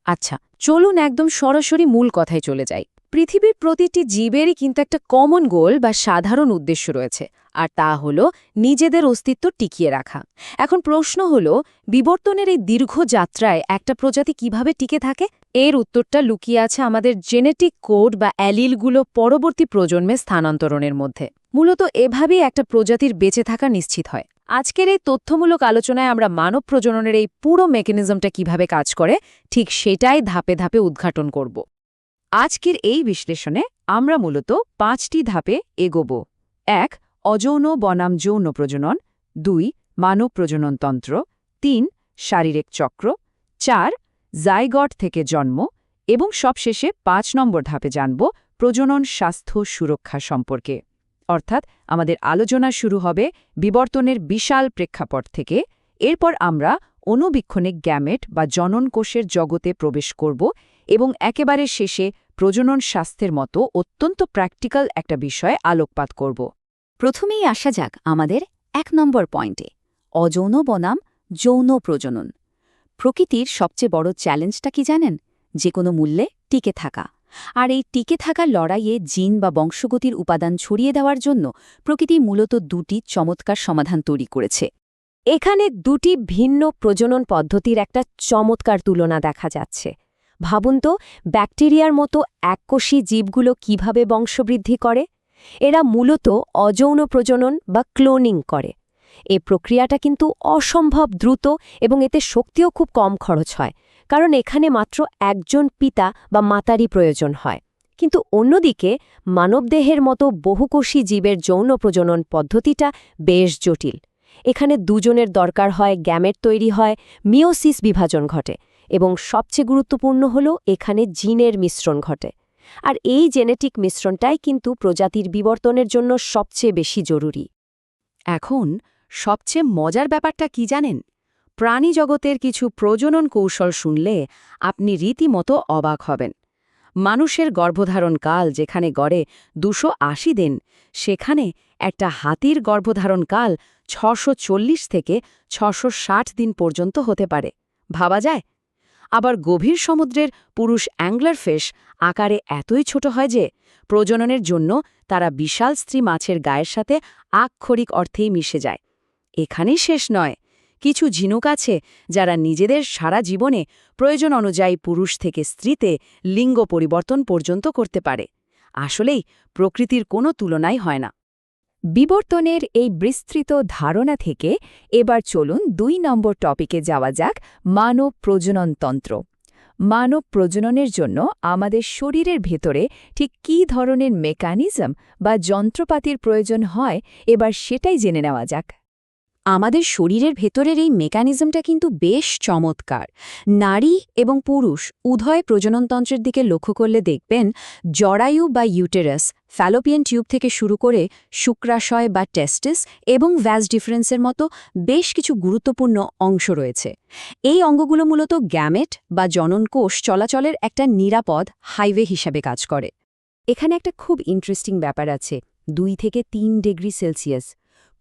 আচ্ছা, চলুন একদম সরাসরি মূল কথায় চলে যাই। পৃথিবীর প্রতিটি জীবেরই কিন্তু একটা কমন গোল বা সাধারণ উদ্দেশ্য রয়েছে, আর তা হলো নিজেদের অস্তিত্ব টিকিয়ে রাখা। এখন প্রশ্ন হলো, বিবর্তনের এই দীর্ঘ যাত্রায় একটা প্রজাতি কিভাবে টিকে থাকে? এর উত্তরটা লুকিয়ে আছে আমাদের জেনেটিক কোড বা অ্যালিলগুলো পরবর্তী প্রজন্মে স্থানান্তরণের মধ্যে। মূলত এভাবেই একটা প্রজাতির বেঁচে থাকা নিশ্চিত হয়। আজকের এই তথ্যমূলক আলোচনায় আমরা মানব প্রজননের এই পুরো মেকানিজমটা কিভাবে কাজ করে ঠিক সেটাই ধাপে ধাপে উদ্ঘাটন করব। আজকের এই বিশ্লেষণে আমরা মূলত 5টি ধাপে এগোব। 1. অযৌন বনাম যৌন প্রজনন। 2. মানব প্রজননতন্ত্র। 3. শারীরিক চক্র। 4. জাইগট থেকে জন্ম। এবং সবশেষে 5 নম্বর ধাপে জানব প্রজনন স্বাস্থ্য সুরক্ষা সম্পর্কে। অর্থাৎ আমাদের আলোচনা শুরু হবে বিবর্তনের বিশাল প্রেক্ষাপট থেকে। এরপর আমরা অণুবীক্ষণিক গ্যামেট বা জনন কোষের জগতে প্রবেশ করব এবং একেবারে শেষে প্রজনন স্বাস্থ্যের মতো অত্যন্ত প্র্যাকটিক্যাল একটা বিষয়ে আলোকপাত করব। প্রথমেই আসা যাক আমাদের 1 নম্বর পয়েন্টে, অযৌন বনাম যৌন প্রজনন। প্রকৃতির সবচেয়ে বড় চ্যালেঞ্জটা কি জানেন? যে কোনো মূল্যে টিকে থাকা। আর এই টিকে থাকার লড়াইয়ে জিন বা বংশগতির উপাদান ছড়িয়ে দেওয়ার জন্য প্রকৃতি মূলত 2টি চমৎকার সমাধান তৈরি করেছে। এখানে 2টি ভিন্ন প্রজনন পদ্ধতির একটা চমৎকার তুলনা দেখা যাচ্ছে। ভাবুন তো, ব্যাকটেরিয়ার মতো এককোষী জীবগুলো কিভাবে বংশবৃদ্ধি করে। এরা মূলত অযৌন প্রজনন বা ক্লোনিং করে। এই প্রক্রিয়াটা কিন্তু অসম্ভব দ্রুত এবং এতে শক্তিও খুব কম খরচ হয়, কারণ এখানে মাত্র একজন পিতা বা মাতারই প্রয়োজন হয়। কিন্তু অন্যদিকে মানবদেহের মতো বহুকোষী জীবের যৌন প্রজনন পদ্ধতিটা বেশ জটিল। এখানে দুজনের দরকার হয়, গ্যামেট তৈরি হয়, মিওসিস বিভাজন ঘটে, এবং সবচেয়ে গুরুত্বপূর্ণ হল এখানে জিনের মিশ্রণ ঘটে। আর এই জেনেটিক মিশ্রণটাই কিন্তু প্রজাতির বিবর্তনের জন্য সবচেয়ে বেশি জরুরি। এখন সবচেয়ে মজার ব্যাপারটা কি জানেন? প্রাণী জগতের কিছু প্রজনন কৌশল শুনলে আপনি রীতিমতো অবাক হবেন। মানুষের গর্ভধারণকাল যেখানে গড়ে 280 দিন, সেখানে একটা হাতির গর্ভধারণকাল 640 থেকে 660 দিন পর্যন্ত হতে পারে। ভাবা যায়? আবার গভীর সমুদ্রের পুরুষ অ্যাংলারফিশ আকারে এতই ছোট হয় যে প্রজননের জন্য তারা বিশাল স্ত্রী মাছের গায়ের সাথে আক্ষরিক অর্থেই মিশে যায়। এখানেই শেষ নয়, কিছু ঝিনুক আছে যারা নিজেদের সারা জীবনে প্রয়োজন অনুযায়ী পুরুষ থেকে স্ত্রীতে লিঙ্গ পরিবর্তন পর্যন্ত করতে পারে। আসলেই প্রকৃতির কোনো তুলনাই হয় না। বিবর্তনের এই বিস্তৃত ধারণা থেকে এবার চলুন 2 নম্বর টপিকে যাওয়া যাক, মানব প্রজননতন্ত্র। মানব প্রজননের জন্য আমাদের শরীরের ভেতরে ঠিক কী ধরনের মেকানিজম বা যন্ত্রপাতির প্রয়োজন হয়, এবার সেটাই জেনে নেওয়া যাক। আমাদের শরীরের ভেতরের এই মেকানিজমটা কিন্তু বেশ চমৎকার। নারী এবং পুরুষ উভয় প্রজননতন্ত্রের দিকে লক্ষ্য করলে দেখবেন জরায়ু বা ইউটেরাস, ফ্যালোপিয়ান টিউব থেকে শুরু করে শুক্রাশয় বা টেস্টিস এবং ভ্যাজ ডিফারেন্সের মতো বেশ কিছু গুরুত্বপূর্ণ অংশ রয়েছে। এই অঙ্গগুলো মূলত গ্যামেট বা জননকোষ চলাচলের একটা নিরাপদ হাইওয়ে হিসাবে কাজ করে। এখানে একটা খুব ইন্টারেস্টিং ব্যাপার আছে, 2 থেকে 3 ডিগ্রি সেলসিয়াস।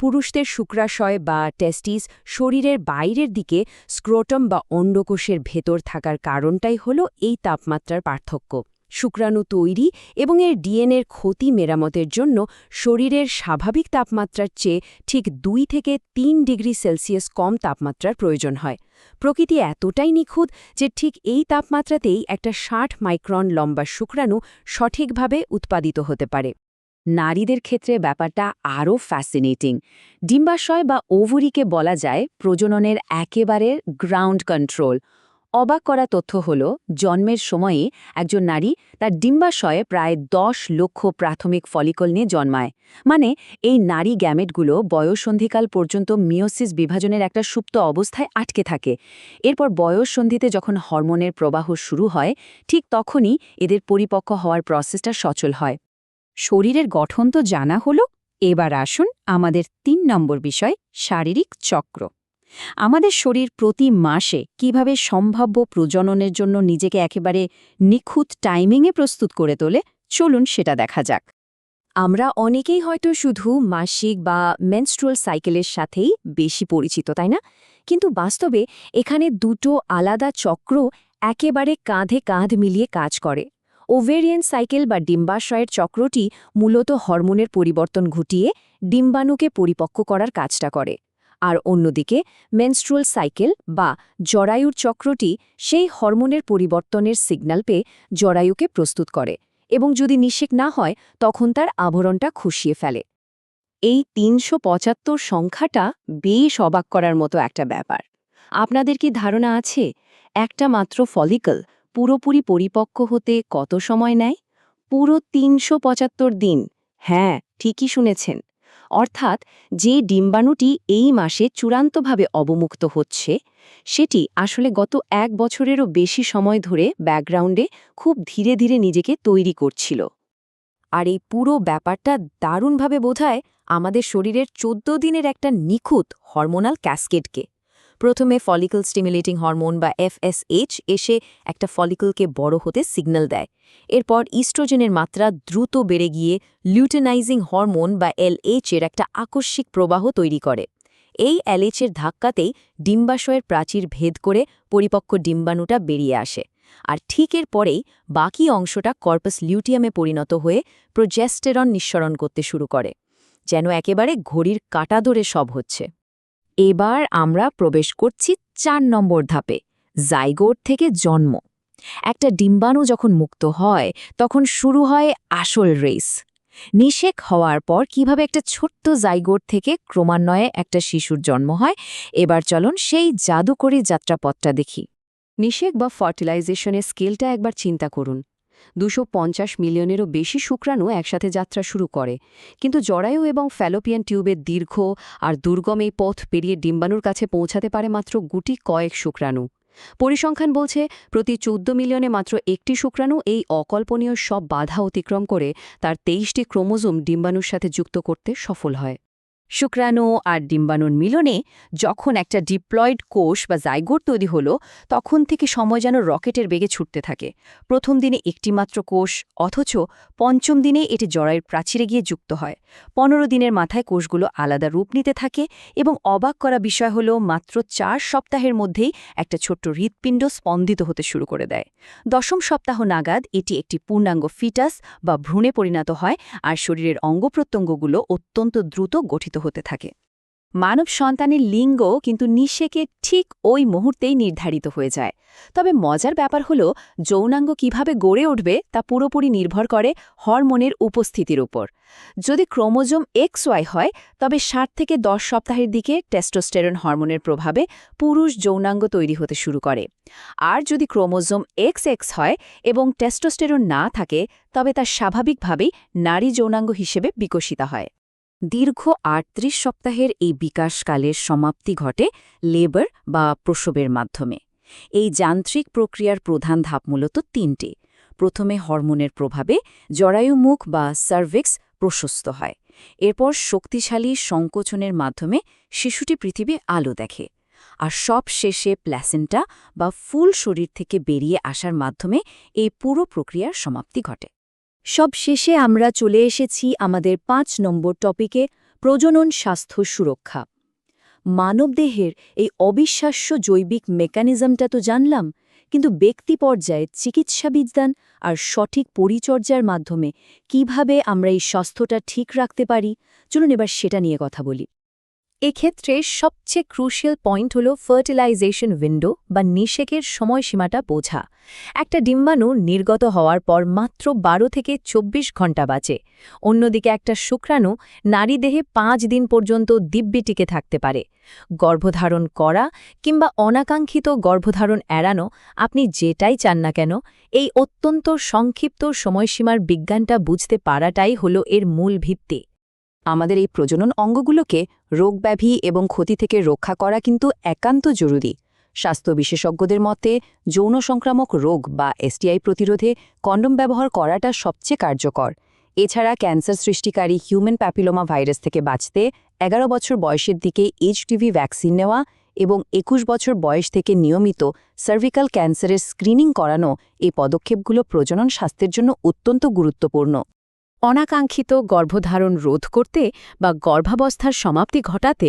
পুরুষদের শুক্রাশয় বা টেস্টিস শরীরের বাইরের দিকে, স্ক্রোটম বা অন্ডকোষের ভেতর থাকার কারণটাই হল এই তাপমাত্রার পার্থক্য। শুক্রাণু তৈরি এবং এর ডিএনএর ক্ষতি মেরামতের জন্য শরীরের স্বাভাবিক তাপমাত্রার চেয়ে ঠিক 2 থেকে 3 ডিগ্রি সেলসিয়াস কম তাপমাত্রার প্রয়োজন হয়। প্রকৃতি এতটাই নিখুঁত যে ঠিক এই তাপমাত্রাতেই একটা 60 মাইক্রন লম্বা শুক্রাণু সঠিকভাবে উৎপাদিত হতে পারে। নারীদের ক্ষেত্রে ব্যাপারটা আরও ফ্যাসিনেটিং। ডিম্বাশয় বা ওভারিকে বলা যায় প্রজননের একেবারে গ্রাউন্ড কন্ট্রোল। অবাক করা তথ্য হল, জন্মের সময়ে একজন নারী তার ডিম্বাশয়ে প্রায় 10 লক্ষ প্রাথমিক ফলিকল নিয়ে জন্মায়। মানে এই নারী গ্যামেটগুলো বয়ঃসন্ধিকাল পর্যন্ত মিওসিস বিভাজনের একটা সুপ্ত অবস্থায় আটকে থাকে। এরপর বয়ঃসন্ধিতে যখন হরমোনের প্রবাহ শুরু হয়, ঠিক তখনই এদের পরিপক্ক হওয়ার প্রসেসটা সচল হয়। শরীরের গঠন তো জানা হলো, এবার আসুন আমাদের 3 নম্বর বিষয়, শারীরিক চক্র। আমাদের শরীর প্রতি মাসে কিভাবে সম্ভাব্য প্রজননের জন্য নিজেকে একেবারে নিখুঁত টাইমিংয়ে প্রস্তুত করে তোলে, চলুন সেটা দেখা যাক। আমরা অনেকেই হয়তো শুধু মাসিক বা মেনস্ট্রুয়াল সাইকেলের সাথেই বেশি পরিচিত, তাই না? কিন্তু বাস্তবে এখানে 2টো আলাদা চক্র একেবারে কাঁধে কাঁধ মিলিয়ে কাজ করে। ওভেরিয়ান সাইকেল বা ডিম্বাশয়ের চক্রটি মূলত হরমোনের পরিবর্তন ঘটিয়ে ডিম্বাণুকে পরিপক্ক করার কাজটা করে। আর অন্যদিকে মেনস্ট্রুয়াল সাইকেল বা জরায়ুর চক্রটি সেই হরমোনের পরিবর্তনের সিগন্যাল পেয়ে জরায়ুকে প্রস্তুত করে এবং যদি নিষেক না হয় তখন তার আভরণটা খুশিয়ে ফেলে। এই ৩৭৫ সংখ্যাটা বেশ অবাক করার মতো একটা ব্যাপার। আপনাদের কি ধারণা আছে একটা মাত্র ফলিকল পুরোপুরি পরিপক্ক হতে কত সময় নেয়? পুরো ৩৭৫ দিন। হ্যাঁ, ঠিকই শুনেছেন। অর্থাৎ যে ডিম্বাণুটি এই মাসে চূড়ান্তভাবে অবমুক্ত হচ্ছে সেটি আসলে গত ১ বছরেরও বেশি সময় ধরে ব্যাকগ্রাউন্ডে খুব ধীরে ধীরে নিজেকে তৈরি করছিল। আর এই পুরো ব্যাপারটা দারুণভাবে বোঝায় আমাদের শরীরের ১৪ দিনের একটা নিখুঁত হরমোনাল ক্যাসকেডকে। প্রথমে ফলিকল স্টিমুলেটিং হরমোন বা FSH এসে একটা ফলিকলকে বড় হতে সিগন্যাল দেয়। এরপর ইস্ট্রোজেনের মাত্রা দ্রুত বেড়ে গিয়ে লিউটেনাইজিং হরমোন বা LH এর একটা আকস্মিক প্রবাহ তৈরি করে। এই LH এর ধাক্কাতেই ডিম্বাশয়ের প্রাচীর ভেদ করে পরিপক্ক ডিম্বাণুটা বেরিয়ে আসে। আর ঠিক এর পরেই বাকি অংশটা কর্পাস লিউটিয়ামে পরিণত হয়ে প্রোজেস্টেরন নিঃসরণ করতে শুরু করে, যেন একেবারে ঘড়ির কাঁটা ধরে সব হচ্ছে। এবার আমরা প্রবেশ করছি ৪ নম্বর ধাপে, জাইগোট থেকে জন্ম। একটা ডিম্বাণু যখন মুক্ত হয় তখন শুরু হয় আসল রেস। নিষেক হওয়ার পর কিভাবে একটা ছোট্ট জাইগোট থেকে ক্রমান্বয়ে একটা শিশুর জন্ম হয়, এবার চলুন সেই জাদুকরী যাত্রাপথটা দেখি। নিষেক বা ফার্টিলাইজেশনের স্কেলটা একবার চিন্তা করুন। ২৫০ মিলিয়নেরও বেশি শুক্রাণু একসাথে যাত্রা শুরু করে, কিন্তু জরায়ু এবং ফ্যালোপিয়ান টিউবের দীর্ঘ আর দুর্গম এই পথ পেরিয়ে ডিম্বাণুর কাছে পৌঁছাতে পারে মাত্র গুটি কয়েক শুক্রাণু। পরিসংখ্যান বলছে প্রতি ১৪ মিলিয়নে মাত্র একটি শুক্রাণু এই অকল্পনীয় সব বাধা অতিক্রম করে তার ২৩টি ক্রোমোজোম ডিম্বাণুর সাথে যুক্ত করতে সফল হয়। শুক্রাণু আর ডিম্বাণুর মিলনে যখন একটা ডিপ্লয়েড কোষ বা জাইগোট তৈরি হলো, তখন থেকে সময় যেন রকেটের বেগে ছুটতে থাকে। প্রথম দিনে একটি মাত্র কোষ, অথচ পঞ্চম দিনে এটি জরায়ুর প্রাচীরে গিয়ে যুক্ত হয়। ১৫ দিনের মাথায় কোষগুলো আলাদা রূপ নিতে থাকে এবং অবাক করা বিষয় হলো মাত্র ৪ সপ্তাহের মধ্যেই একটা ছোট্ট হৃৎপিণ্ড স্পন্দিত হতে শুরু করে দেয়। ১০ম সপ্তাহ নাগাদ এটি একটি পূর্ণাঙ্গ ফিটাস বা ভ্রূণে পরিণত হয় আর শরীরের অঙ্গপ্রত্যঙ্গগুলো অত্যন্ত দ্রুত গঠিত হতে থাকে। মানব সন্তানের লিঙ্গ কিন্তু নিষেকে ঠিক ওই মুহূর্তেই নির্ধারিত হয়ে যায়। তবে মজার ব্যাপার হলো যৌনাঙ্গ কিভাবে গড়ে উঠবে তা পুরোপুরি নির্ভর করে হরমোনের উপস্থিতির উপর। যদি ক্রোমোজোম XY হয় তবে ৭ থেকে ১০ সপ্তাহের দিকে টেস্টোস্টেরন হরমোনের প্রভাবে পুরুষ যৌনাঙ্গ তৈরি হতে শুরু করে। আর যদি ক্রোমোজোম XX হয় এবং টেস্টোস্টেরন না থাকে তবে তা স্বাভাবিকভাবেই নারী যৌনাঙ্গ হিসেবে বিকশিত হয়। দীর্ঘ ৩৮ সপ্তাহের এই বিকাশকালের সমাপ্তি ঘটে লেবার বা প্রসবের মাধ্যমে। এই যান্ত্রিক প্রক্রিয়ার প্রধান ধাপ মূলত ৩টি। প্রথমে হরমোনের প্রভাবে জরায়ুমুখ বা সার্ভিক্স প্রশস্ত হয়। এরপর শক্তিশালী সংকোচনের মাধ্যমে শিশুটি পৃথিবী আলো দেখে। আর সব শেষে প্ল্যাসেন্টা বা ফুল শরীর থেকে বেরিয়ে আসার মাধ্যমে এই পুরো প্রক্রিয়ার সমাপ্তি ঘটে। সব শেষে আমরা চলে এসেছি আমাদের ৫ নম্বর টপিকে, প্রজনন স্বাস্থ্য সুরক্ষা। মানবদেহের এই অবিশ্বাস্য জৈবিক মেকানিজমটা তো জানলাম, কিন্তু ব্যক্তি পর্যায়ে চিকিৎসা বিজ্ঞান আর সঠিক পরিচর্যার মাধ্যমে কিভাবে আমরা এই স্বাস্থ্যটা ঠিক রাখতে পারি, চলুন এবার সেটা নিয়ে কথা বলি। এক্ষেত্রে সবচেয়ে ক্রুশিয়াল পয়েন্ট হল ফার্টিলাইজেশন উইন্ডো বা নিষেকের সময়সীমাটা বোঝা। একটা ডিম্বাণু নির্গত হওয়ার পর মাত্র ১২ থেকে ২৪ ঘণ্টা বাঁচে। অন্যদিকে একটা শুক্রাণু নারী দেহে ৫ দিন পর্যন্ত দিব্যি টিকে থাকতে পারে। গর্ভধারণ করা কিংবা অনাকাঙ্ক্ষিত গর্ভধারণ এড়ানো, আপনি যেটাই চান না কেন, এই অত্যন্ত সংক্ষিপ্ত সময়সীমার বিজ্ঞানটা বুঝতে পারাটাই হল এর মূল ভিত্তি। আমাদের এই প্রজনন অঙ্গগুলোকে রোগব্যাধি এবং ক্ষতি থেকে রক্ষা করা কিন্তু একান্ত জরুরি। স্বাস্থ্য বিশেষজ্ঞদের মতে যৌন সংক্রামক রোগ বা STI প্রতিরোধে কন্ডোম ব্যবহার করাটা সবচেয়ে কার্যকর। এছাড়া ক্যান্সার সৃষ্টিকারী হিউম্যান প্যাপিলোমা ভাইরাস থেকে বাঁচতে ১১ বছর বয়সের দিকে HPV ভ্যাকসিন নেওয়া এবং ২১ বছর বয়স থেকে নিয়মিত সার্ভিক্যাল ক্যান্সারের স্ক্রিনিং করানো, এই পদক্ষেপগুলো প্রজনন স্বাস্থ্যের জন্য অত্যন্ত গুরুত্বপূর্ণ। অনাকাঙ্ক্ষিত গর্ভধারণ রোধ করতে বা গর্ভাবস্থার সমাপ্তি ঘটাতে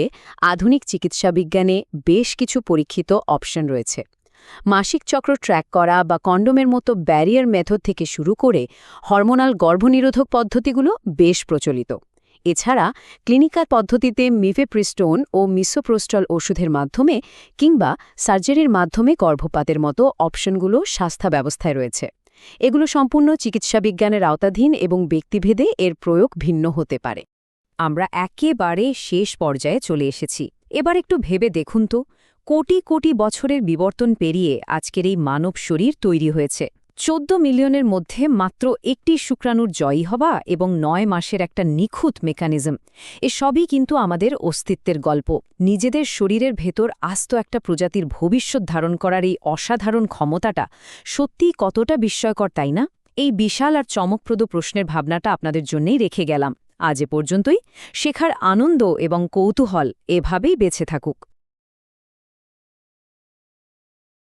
আধুনিক চিকিৎসা বিজ্ঞানে বেশ কিছু পরীক্ষিত অপশন রয়েছে। মাসিক চক্র ট্র্যাক করা বা কন্ডোমের মতো ব্যারিয়ার মেথড থেকে শুরু করে হরমোনাল গর্ভনিরোধক পদ্ধতিগুলো বেশ প্রচলিত। এছাড়া ক্লিনিক্যাল পদ্ধতিতে মিফেপ্রিস্টোন ও মিসোপ্রোস্টল ওষুধের মাধ্যমে কিংবা সার্জারির মাধ্যমে গর্ভপাতের মতো অপশনগুলো স্বাস্থ্য ব্যবস্থায় রয়েছে। এগুলো সম্পূর্ণ চিকিৎসাবিজ্ঞানের আওতাধীন এবং ব্যক্তিভেদে এর প্রয়োগ ভিন্ন হতে পারে। আমরা একেবারে শেষ পর্যায়ে চলে এসেছি। এবার একটু ভেবে দেখুন তো, কোটি কোটি বছরের বিবর্তন পেরিয়ে আজকের এই মানব শরীর তৈরি হয়েছে। 14 মিলিয়নের মধ্যে মাত্র একটি শুক্রাণুর জয়ী হওয়া এবং 9 মাসের একটা নিখুঁত মেকানিজম, এসবই কিন্তু আমাদের অস্তিত্বের গল্প। নিজেদের শরীরের ভেতর আস্ত একটা প্রজাতির ভবিষ্যৎ ধারণ করার এই অসাধারণ ক্ষমতাটা সত্যিই কতটা বিস্ময়কর, তাই না? এই বিশাল আর চমকপ্রদ প্রশ্নের ভাবনাটা আপনাদের জন্যই রেখে গেলাম। আজ এ পর্যন্তই। শেখার আনন্দ এবং কৌতূহল এভাবেই বেঁচে থাকুক।